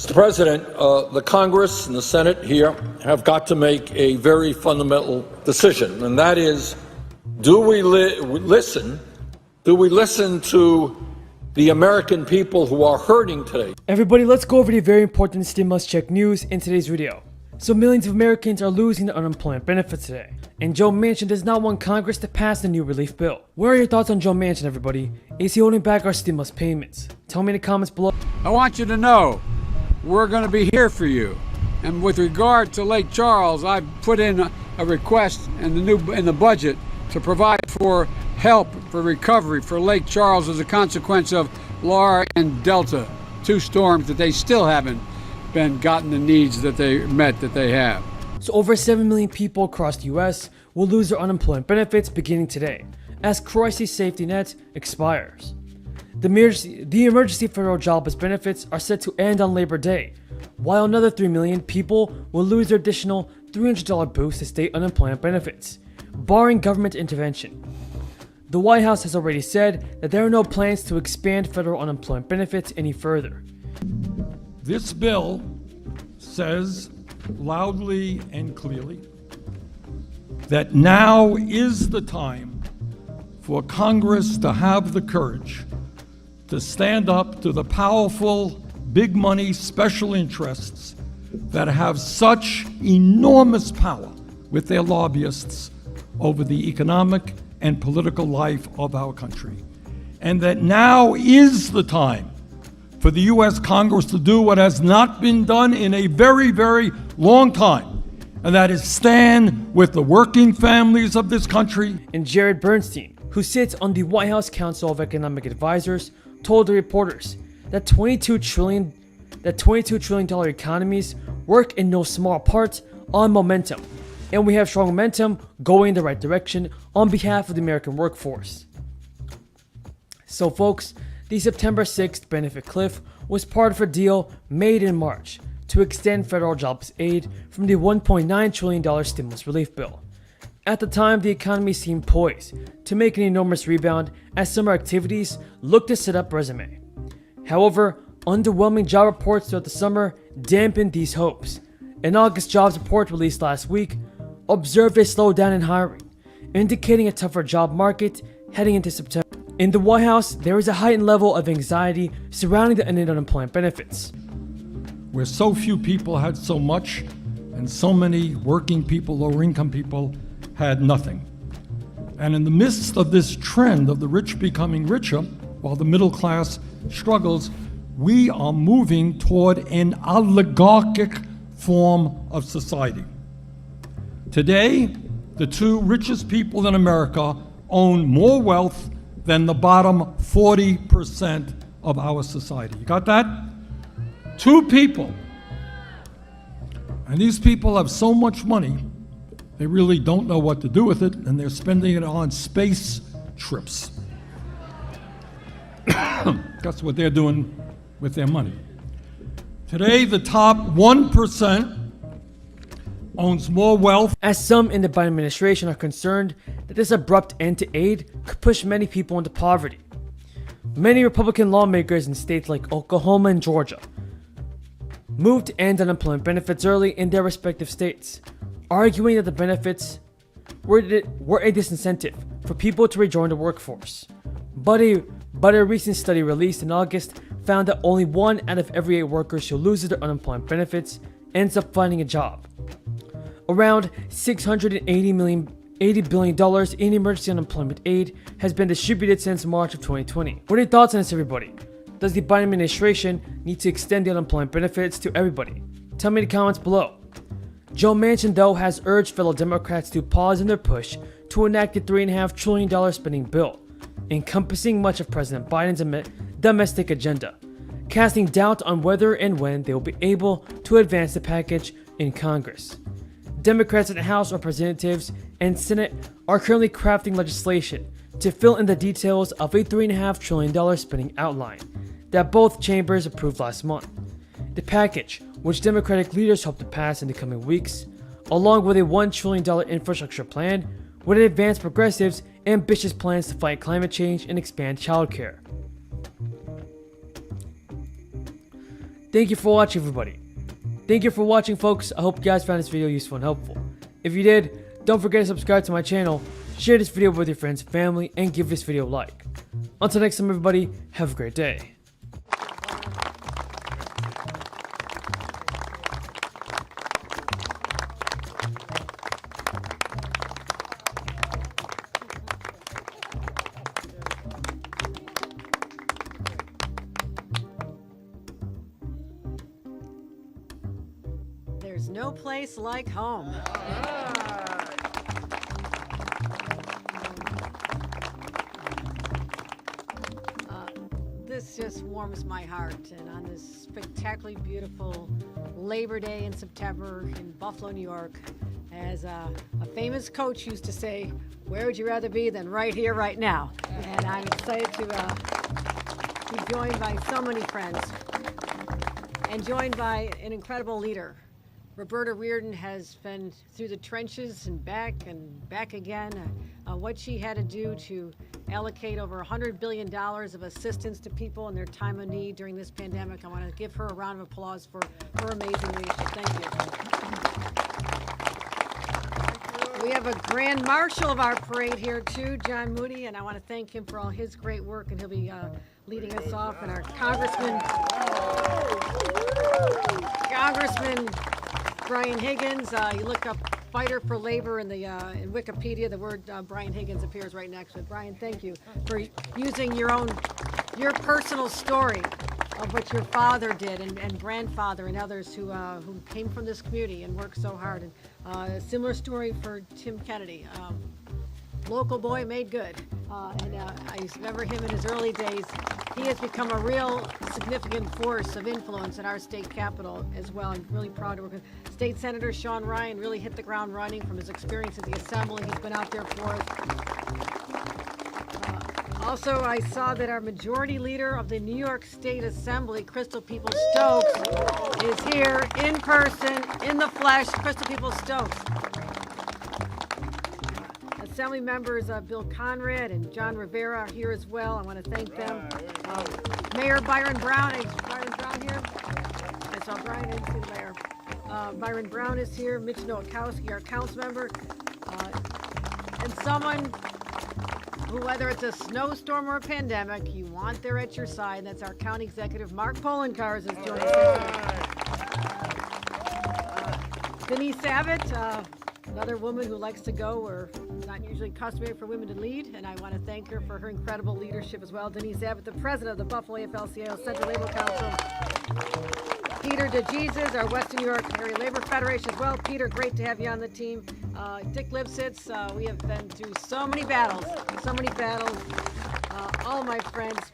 Mr. President, the Congress and the Senate here have got to make a very fundamental decision, and that is, do we listen to the American people who are hurting today? Everybody, let's go over the very important stimulus check news in today's video. So millions of Americans are losing their unemployment benefits today, and Joe Manchin does not want Congress to pass the new relief bill. What are your thoughts on Joe Manchin, everybody? Is he holding back our stimulus payments? Tell me in the comments below. I want you to know we're going to be here for you. And with regard to Lake Charles, I've put in a request in the budget to provide for help for recovery for Lake Charles as a consequence of Laura and Delta, two storms that they still haven't gotten the needs that they have. So over 7 million people across the US will lose their unemployment benefits beginning today, as crisis safety net expires. The emergency federal jobless benefits are set to end on Labor Day, while another 3 million people will lose their additional $300 boost to state unemployment benefits, barring government intervention. The White House has already said that there are no plans to expand federal unemployment benefits any further. This bill says loudly and clearly that now is the time for Congress to have the courage to stand up to the powerful, big money special interests that have such enormous power with their lobbyists over the economic and political life of our country. And that now is the time for the U.S. Congress to do what has not been done in a very, very long time, and that is stand with the working families of this country. And Jared Bernstein, who sits on the White House Council of Economic Advisors, told the reporters that $22 trillion economies work in no small part on momentum, and we have strong momentum going in the right direction on behalf of the American workforce. So folks, the September 6th benefit cliff was part of a deal made in March to extend federal jobs aid from the $1.9 trillion stimulus relief bill. At the time, the economy seemed poised to make an enormous rebound as summer activities looked to set up resume. However, underwhelming job reports throughout the summer dampened these hopes. An August jobs report released last week observed a slowdown in hiring, indicating a tougher job market heading into September. In the White House, there is a heightened level of anxiety surrounding the ended unemployment benefits. Where so few people had so much, and so many working people, lower income people, had nothing. And in the midst of this trend of the rich becoming richer, while the middle class struggles, we are moving toward an oligarchic form of society. Today, the two richest people in America own more wealth than the bottom 40% of our society. You got that? Two people. And these people have so much money, they really don't know what to do with it, and they're spending it on space trips. That's what they're doing with their money. Today, the top 1% owns more wealth. As some in the Biden administration are concerned that this abrupt end to aid could push many people into poverty. Many Republican lawmakers in states like Oklahoma and Georgia moved to end unemployment benefits early in their respective states, arguing that the benefits were a disincentive for people to rejoin the workforce. But a recent study released in August found that only 1 out of every 8 workers who loses their unemployment benefits ends up finding a job. Around $680 billion in emergency unemployment aid has been distributed since March of 2020. What are your thoughts on this, everybody? Does the Biden administration need to extend the unemployment benefits to everybody? Tell me in the comments below. Joe Manchin, though, has urged fellow Democrats to pause in their push to enact the $3.5 trillion spending bill, encompassing much of President Biden's domestic agenda, casting doubt on whether and when they will be able to advance the package in Congress. Democrats in the House of Representatives and Senate are currently crafting legislation to fill in the details of a $3.5 trillion spending outline that both chambers approved last month. The package, which Democratic leaders hope to pass in the coming weeks, along with a $1 trillion infrastructure plan, would advance progressives' ambitious plans to fight climate change and expand childcare. Thank you for watching, everybody. Thank you for watching, folks. I hope you guys found this video useful and helpful. If you did, don't forget to subscribe to my channel, share this video with your friends and family, and give this video a like. Until next time, everybody, have a great day. There's no place like home. This just warms my heart, and on this spectacularly beautiful Labor Day in September in Buffalo, New York, as a famous coach used to say, where would you rather be than right here, right now? And I'm excited to be joined by so many friends and joined by an incredible leader. Roberta Reardon has been through the trenches and back again. What she had to do to allocate over $100 billion of assistance to people in their time of need during this pandemic. I want to give her a round of applause for her amazing leadership. Thank you. We have a grand marshal of our parade here too, John Moody, and I want to thank him for all his great work, and he'll be leading us off. And our Congressman Brian Higgins. You look up Fighter for Labor in Wikipedia. The word Brian Higgins appears right next to it. Brian, thank you for using your personal story of what your father did and grandfather and others who came from this community and worked so hard. And a similar story for Tim Kennedy. Local boy made good. I remember him in his early days. He has become a real significant force of influence in our state capitol as well. I'm really proud to work with State Senator Sean Ryan. Really hit the ground running from his experience at the Assembly. He's been out there for us. Also, I saw that our majority leader of the New York State Assembly, Crystal Peoples-Stokes, is here in person, in the flesh. Crystal Peoples-Stokes. Assembly members Bill Conrad and John Rivera are here as well. I want to thank them. Mayor Byron Brown. Is Byron Brown here? I saw Brian. I didn't see the mayor. Byron Brown is here. Mitch Nowakowski, our council member. And someone who, whether it's a snowstorm or a pandemic, you want there at your side. That's our county executive, Mark Poloncarz, is joining us. Denise Abbott, another woman who likes to go where it's not usually customary for women to lead, and I want to thank her for her incredible leadership as well. Denise Abbott, the president of the Buffalo AFL-CIO Central Labor Council. Peter DeJesus, our Western New York Area Labor Federation as well. Peter, great to have you on the team. Dick Lipsitz, we have been through so many battles. All my friends.